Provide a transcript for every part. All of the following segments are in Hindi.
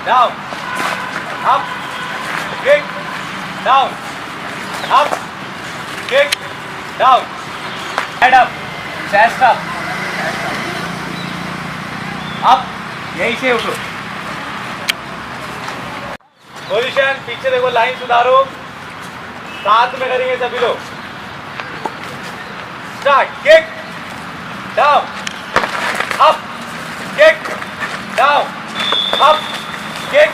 down, up, kick, down, up, kick, down, head up, chest up, यहीं से उठो। पोजीशन, पीछे देखो, लाइन सुधारो, साथ में करेंगे सभी लोग। Start, kick, down, up, kick, down, up, kick,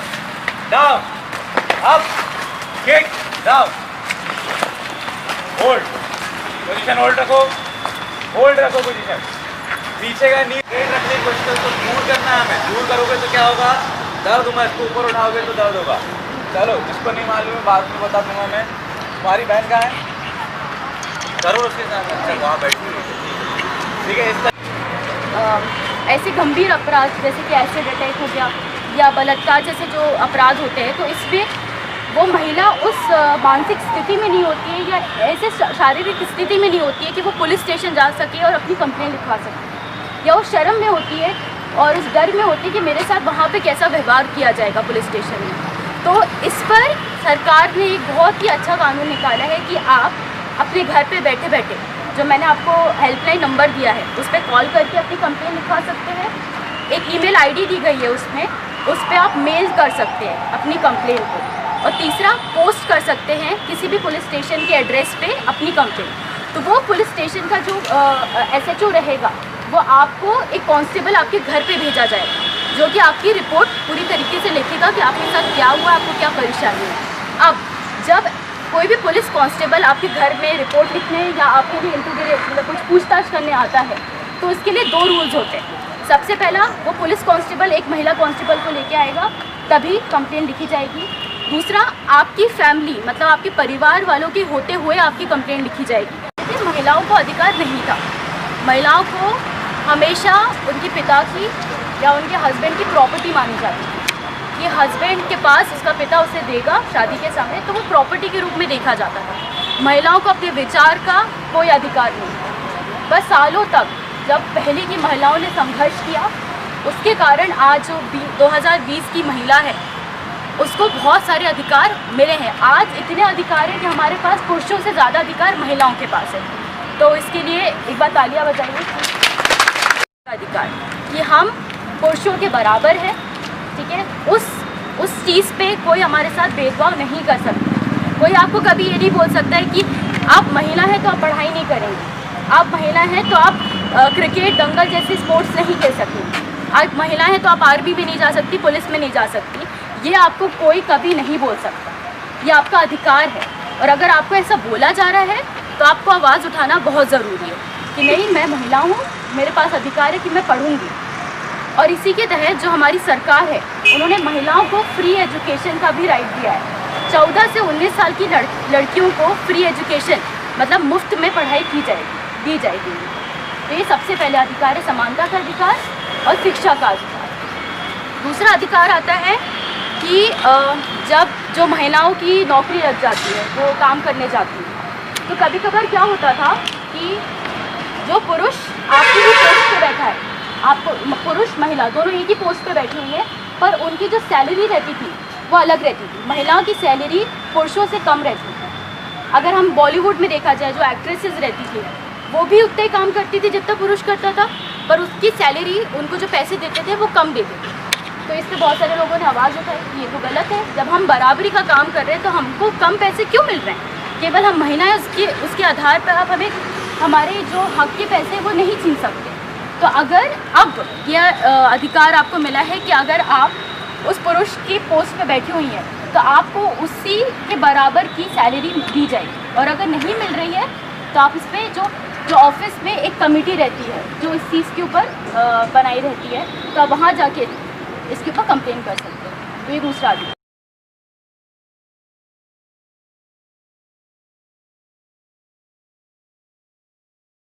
down, up, kick, down. Hold, position hold रखो, होल्ड रखो पोजीशन। पीछे का नी स्ट्रेट रखने की कोशिश करो, तो दूर करना है हमें। दूर करोगे तो क्या होगा, दर्द होगा। इसको ऊपर उठाओगे तो दर्द होगा। चलो, जिसको नहीं मालूम है बाद में बता दूंगा मैं। तुम्हारी बहन कहाँ है? करो उसके साथ। अच्छा, वहाँ बैठी हुई है, ठीक है। इस तरह ऐसे गंभीर अपराध जैसे कि एसिड अटैक हो गया या बलात्कार जैसे जो अपराध होते हैं, तो इसमें वो महिला उस मानसिक स्थिति में नहीं होती है या ऐसे शारीरिक स्थिति में नहीं होती है कि वो पुलिस स्टेशन जा सके और अपनी कंप्लेंट लिखवा सके, या वो शर्म में होती है और उस डर में होती है कि मेरे साथ वहाँ पे कैसा व्यवहार किया जाएगा पुलिस स्टेशन में। तो इस पर सरकार ने एक बहुत ही अच्छा कानून निकाला है कि आप अपने घर पे बैठे बैठे, जो मैंने आपको हेल्पलाइन नंबर दिया है, उस पर कॉल करके अपनी कंप्लेंट लिखवा सकते हैं। एक ईमेल आईडी दी गई है उसमें, उस पर आप मेल कर सकते हैं अपनी कंप्लेंट को। और तीसरा, पोस्ट कर सकते हैं किसी भी पुलिस स्टेशन के एड्रेस पे अपनी कंप्लेंट। तो वो पुलिस स्टेशन का जो SHO रहेगा, वो आपको एक कांस्टेबल आपके घर पे भेजा जाएगा, जो कि आपकी रिपोर्ट पूरी तरीके से लिखेगा कि आपके साथ क्या हुआ, आपको क्या परेशानी है। अब जब कोई भी पुलिस कांस्टेबल आपके घर में रिपोर्ट लिखने या आपके लिए मतलब कुछ पूछताछ करने आता है, तो उसके लिए 2 रूल्स होते हैं। सबसे पहला, वो पुलिस कांस्टेबल एक महिला कांस्टेबल को लेके आएगा, तभी कंप्लेंट लिखी जाएगी। दूसरा, आपकी फैमिली मतलब आपके परिवार वालों के होते हुए आपकी कंप्लेंट लिखी जाएगी। महिलाओं को अधिकार नहीं था। महिलाओं को हमेशा उनके पिता की या उनके हस्बैंड की प्रॉपर्टी मानी जाती है कि हस्बैंड के पास उसका पिता उसे देगा शादी के समय, तो वो प्रॉपर्टी के रूप में देखा जाता था। महिलाओं को अपने विचार का कोई अधिकार नहीं। बस सालों तक जब पहले की महिलाओं ने संघर्ष किया, उसके कारण आज जो 2020 की महिला है, उसको बहुत सारे अधिकार मिले हैं। आज इतने अधिकार हैं कि हमारे पास पुरुषों से ज़्यादा अधिकार महिलाओं के पास है। तो इसके लिए एक बार तालियां बजाइए। अधिकार कि हम पुरुषों के बराबर है, ठीक है। उस चीज़ पे कोई हमारे साथ भेदभाव नहीं कर सकता। कोई आपको कभी ये नहीं बोल सकता है कि आप महिला हैं तो आप पढ़ाई नहीं करेंगे, आप महिला हैं तो आप क्रिकेट, दंगल जैसे स्पोर्ट्स नहीं खेल सकेंगी, आप महिला हैं तो आप आर्मी में नहीं जा सकती, पुलिस में नहीं जा सकती। ये आपको कोई कभी नहीं बोल सकता, ये आपका अधिकार है। और अगर आपको ऐसा बोला जा रहा है तो आपको आवाज़ उठाना बहुत ज़रूरी है कि नहीं, मैं महिला हूँ, मेरे पास अधिकार है कि मैं पढ़ूँगी। और इसी के तहत जो हमारी सरकार है, उन्होंने महिलाओं को फ्री एजुकेशन का भी राइट दिया है। 14 से 19 साल की लड़कियों को फ्री एजुकेशन मतलब मुफ्त में पढ़ाई दी जाएगी। तो ये सबसे पहले अधिकार है, समानता का अधिकार और शिक्षा का अधिकार। दूसरा अधिकार आता है कि जब जो महिलाओं की नौकरी लग जाती है, वो काम करने जाती है, तो कभी कभार क्या होता था कि जो पुरुष आपकी भी पोस्ट पे बैठा है, आपको पुरुष महिला दोनों एक ही पोस्ट पे बैठी हुई है, पर उनकी जो सैलरी रहती थी वो अलग रहती थी। महिलाओं की सैलरी पुरुषों से कम रहती थी। अगर हम बॉलीवुड में देखा जाए, जो एक्ट्रेसेस रहती थी वो भी उतना ही काम करती थी जितना पुरुष करता था, पर उसकी सैलरी, उनको जो पैसे देते थे वो कम देते थे। तो इस पर बहुत सारे लोगों ने आवाज़ उठाई कि ये तो गलत है। जब हम बराबरी का काम कर रहे हैं तो हमको कम पैसे क्यों मिल रहे हैं? केवल हम महिलाएं उसके आधार पर आप हमें हमारे जो हक के पैसे वो नहीं छीन सकते। तो अगर अब यह अधिकार आपको मिला है कि अगर आप उस पुरुष की पोस्ट पे बैठी हुई हैं तो आपको उसी के बराबर की सैलरी दी जाएगी। और अगर नहीं मिल रही है तो आप इस पर जो ऑफिस में एक कमेटी रहती है जो इस चीज़ के ऊपर बनाई रहती है, तो आप वहाँ जाके इसके ऊपर कंप्लेन कर सकते हैं। तो ये दूसरा अधिकार।